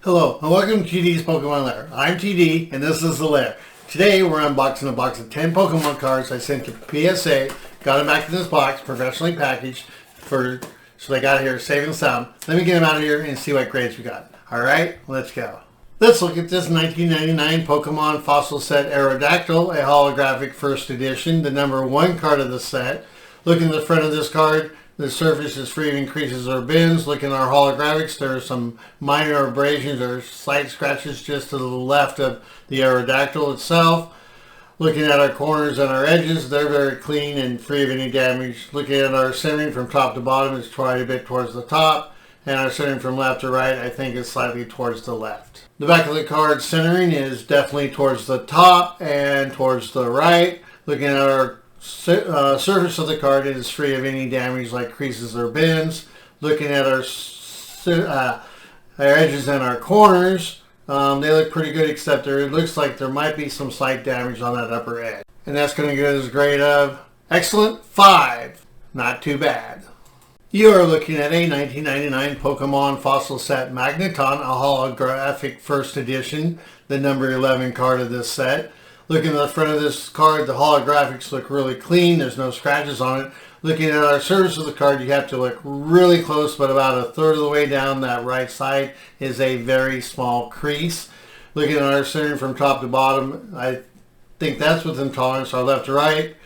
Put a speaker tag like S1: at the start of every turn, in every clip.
S1: Hello and welcome to TD's Pokemon Lair. I'm TD and this is the Lair. Today we're unboxing a box of 10 Pokemon cards I sent to PSA. Got them back in this box, professionally packaged, so they got here safe and sound. Let me get them out of here and see what grades we got. Alright, let's go. Let's look at this 1999 Pokemon Fossil Set Aerodactyl, a holographic first edition, the number 1 card of the set. Looking at the front of this card, the surface is free of increases or bends. Looking at our holographics, there are some minor abrasions or slight scratches just to the left of the Aerodactyl itself. Looking at our corners and our edges, they're very clean and free of any damage. Looking at our centering from top to bottom, it's quite a bit towards the top. And our centering from left to right, I think, is slightly towards the left. The back of the card centering is definitely towards the top and towards the right. Looking at our surface of the card, it is free of any damage like creases or bends. Looking at our edges and our corners, they look pretty good, except it looks like there might be some slight damage on that upper edge. And that's going to give us a grade of excellent 5. Not too bad. You are looking at a 1999 Pokemon Fossil Set Magneton, a holographic first edition, the number 11 card of this set. Looking at the front of this card, the holographics look really clean. There's no scratches on it. Looking at our surface of the card, you have to look really close, but about a third of the way down that right side is a very small crease. Looking at our centering from top to bottom, I think that's within tolerance. Our left to right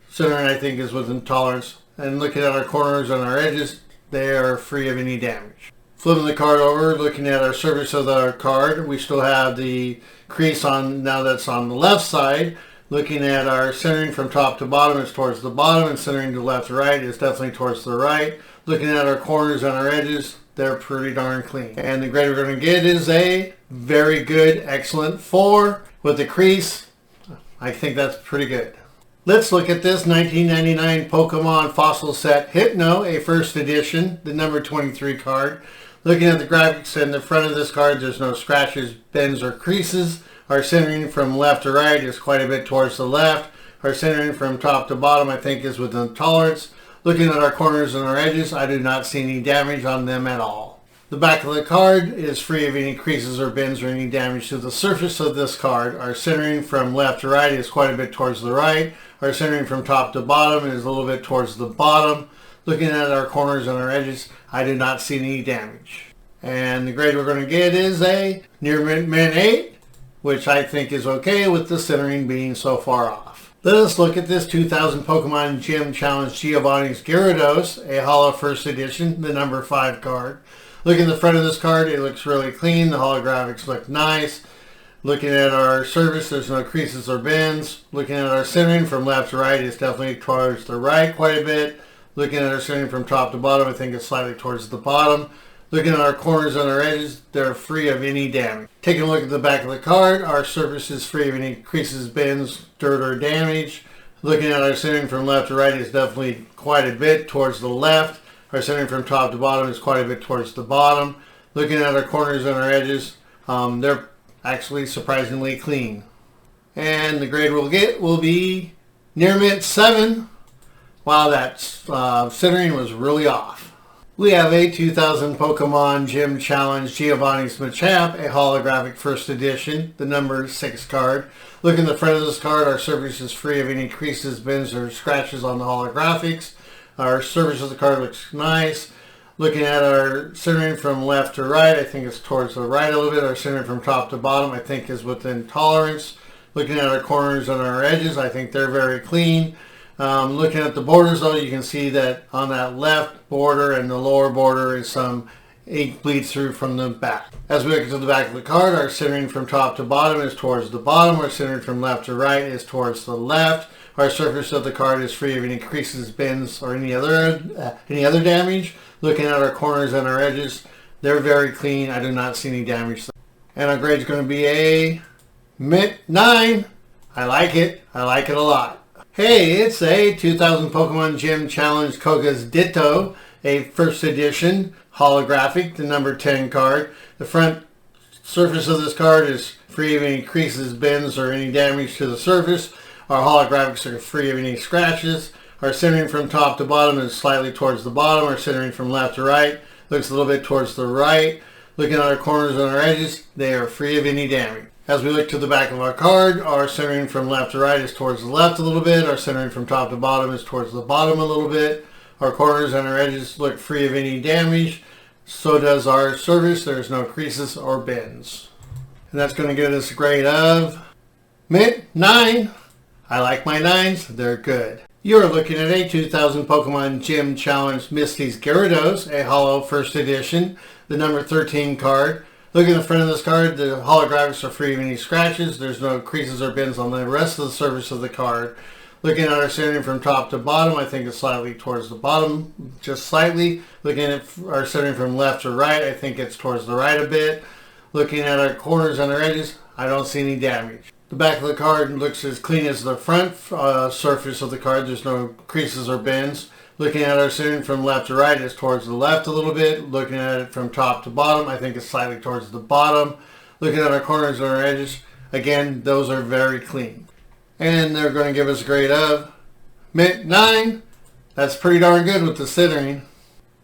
S1: centering, I think, is within tolerance. And looking at our corners and our edges, they are free of any damage. Flipping the card over, looking at our surface of our card, we still have the crease on, now that's on the left side. Looking at our centering from top to bottom, it's towards the bottom, and centering to left to right is definitely towards the right. Looking at our corners and our edges, they're pretty darn clean. And the grade we're going to get is a very good, excellent 4. With the crease, I think that's pretty good. Let's look at this 1999 Pokemon Fossil Set Hypno, a first edition, the number 23 card. Looking at the graphics in the front of this card, there's no scratches, bends, or creases. Our centering from left to right is quite a bit towards the left. Our centering from top to bottom, I think, is within tolerance. Looking at our corners and our edges, I do not see any damage on them at all. The back of the card is free of any creases or bends or any damage to the surface of this card. Our centering from left to right is quite a bit towards the right. Our centering from top to bottom is a little bit towards the bottom. Looking at our corners and our edges, I do not see any damage. And the grade we're going to get is a near mint 8, which I think is okay with the centering being so far off. Let us look at this 2000 Pokemon Gym Challenge Giovanni's Gyarados, a holo first edition, the number 5 card. Looking at the front of this card, it looks really clean. The holographics look nice. Looking at our surface, there's no creases or bends. Looking at our centering from left to right, it's definitely towards the right quite a bit. Looking at our centering from top to bottom, I think it's slightly towards the bottom. Looking at our corners and our edges, they're free of any damage. Taking a look at the back of the card, our surface is free of any creases, bends, dirt, or damage. Looking at our centering from left to right, it's definitely quite a bit towards the left. Our centering from top to bottom is quite a bit towards the bottom. Looking at our corners and our edges, they're actually surprisingly clean. And the grade we'll get will be near mint 7. Wow, that centering was really off. We have a 2000 Pokemon Gym Challenge Giovanni's Machamp, a holographic first edition, the number 6 card. Looking at the front of this card, our surface is free of any creases, bends, or scratches on the holographics. Our surface of the card looks nice. Looking at our centering from left to right, I think it's towards the right a little bit. Our centering from top to bottom, I think, is within tolerance. Looking at our corners and our edges, I think they're very clean. Looking at the borders, though, you can see that on that left border and the lower border is some ink bleeds through from the back. As we look to the back of the card, our centering from top to bottom is towards the bottom. Our centering from left to right is towards the left. Our surface of the card is free of any creases, bends, or any other damage. Looking at our corners and our edges, they're very clean. I do not see any damage. And our grade is going to be a mint 9. I like it. I like it a lot. Hey, it's a 2000 Pokemon Gym Challenge Koga's Ditto, a first edition holographic, the number 10 card. The front surface of this card is free of any creases, bends, or any damage to the surface. Our holographics are free of any scratches. Our centering from top to bottom is slightly towards the bottom. Our centering from left to right looks a little bit towards the right. Looking at our corners and our edges, they are free of any damage. As we look to the back of our card, our centering from left to right is towards the left a little bit. Our centering from top to bottom is towards the bottom a little bit. Our corners and our edges look free of any damage. So does our surface. There's no creases or bends. And that's going to get us a grade of mint 9. I like my 9s. They're good. You're looking at a 2000 Pokemon Gym Challenge Misty's Gyarados, a Holo First Edition, the number 13 card. Look at the front of this card. The holographics are free of any scratches. There's no creases or bends on the rest of the surface of the card. Looking at our centering from top to bottom, I think it's slightly towards the bottom, just slightly. Looking at our centering from left to right, I think it's towards the right a bit. Looking at our corners and our edges, I don't see any damage. The back of the card looks as clean as the front surface of the card. There's no creases or bends. Looking at our centering from left to right, it's towards the left a little bit. Looking at it from top to bottom, I think it's slightly towards the bottom. Looking at our corners and our edges, again, those are very clean. And they're going to give us a grade of mint 9. That's pretty darn good with the centering.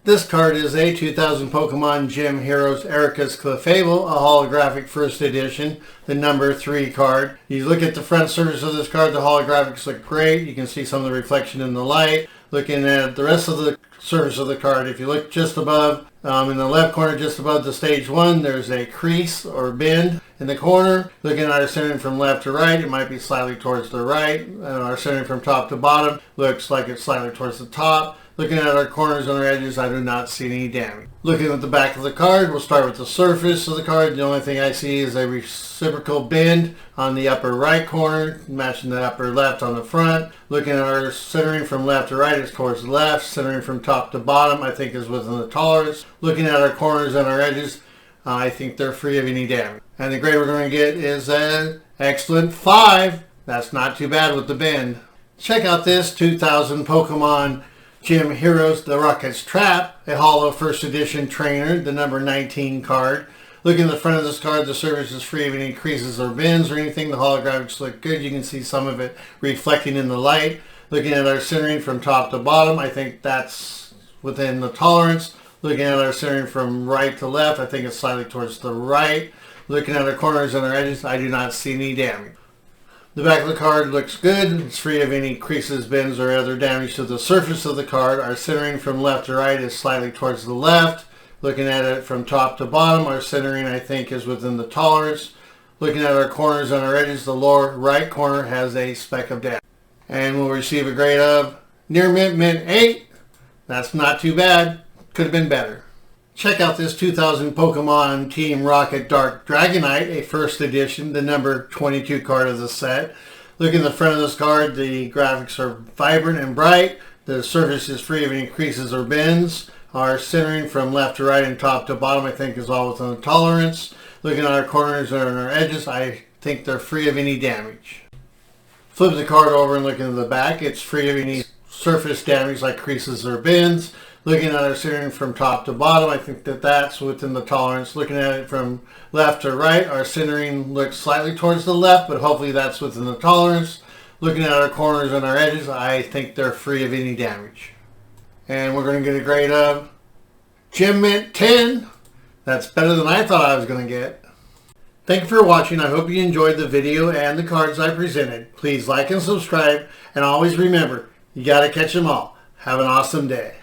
S1: This card is a 2000 Pokemon Gym Heroes Erika's Clefable, a holographic first edition, the number 3 card. You look at the front surface of this card, the holographics look great. You can see some of the reflection in the light. Looking at the rest of the surface of the card, if you look just above, in the left corner, just above the stage 1, there's a crease or bend in the corner. Looking at our centering from left to right, it might be slightly towards the right. And our centering from top to bottom looks like it's slightly towards the top. Looking at our corners and our edges, I do not see any damage. Looking at the back of the card, we'll start with the surface of the card. The only thing I see is a reciprocal bend on the upper right corner, matching the upper left on the front. Looking at our centering from left to right, it's towards the left. Centering from top to bottom, I think is within the tolerance. Looking at our corners and our edges, I think they're free of any damage. And the grade we're going to get is an excellent 5. That's not too bad with the bend. Check out this 2000 Pokemon Gym Heroes The Rocket's Trap, a Holo First Edition Trainer, the number 19 card. Looking at the front of this card, the surface is free of any creases or bends or anything. The holographics look good. You can see some of it reflecting in the light. Looking at our centering from top to bottom, I think that's within the tolerance. Looking at our centering from right to left, I think it's slightly towards the right. Looking at our corners and our edges, I do not see any damage. The back of the card looks good. It's free of any creases, bends, or other damage to the surface of the card. Our centering from left to right is slightly towards the left. Looking at it from top to bottom, our centering, I think, is within the tolerance. Looking at our corners and our edges, the lower right corner has a speck of damage. And we'll receive a grade of near mint 8. That's not too bad. Could have been better. Check out this 2000 Pokemon Team Rocket Dark Dragonite, a first edition, the number 22 card of the set. Look in the front of this card, the graphics are vibrant and bright. The surface is free of any creases or bends. Our centering from left to right and top to bottom, I think, is all within the tolerance. Looking at our corners and our edges, I think they're free of any damage. Flip the card over and look into the back. It's free of any surface damage like creases or bends. Looking at our centering from top to bottom, I think that that's within the tolerance. Looking at it from left to right, our centering looks slightly towards the left, but hopefully that's within the tolerance. Looking at our corners and our edges, I think they're free of any damage. And we're going to get a grade of Gym Mint 10. That's better than I thought I was going to get. Thank you for watching. I hope you enjoyed the video and the cards I presented. Please like and subscribe, and always remember, you got to catch them all. Have an awesome day.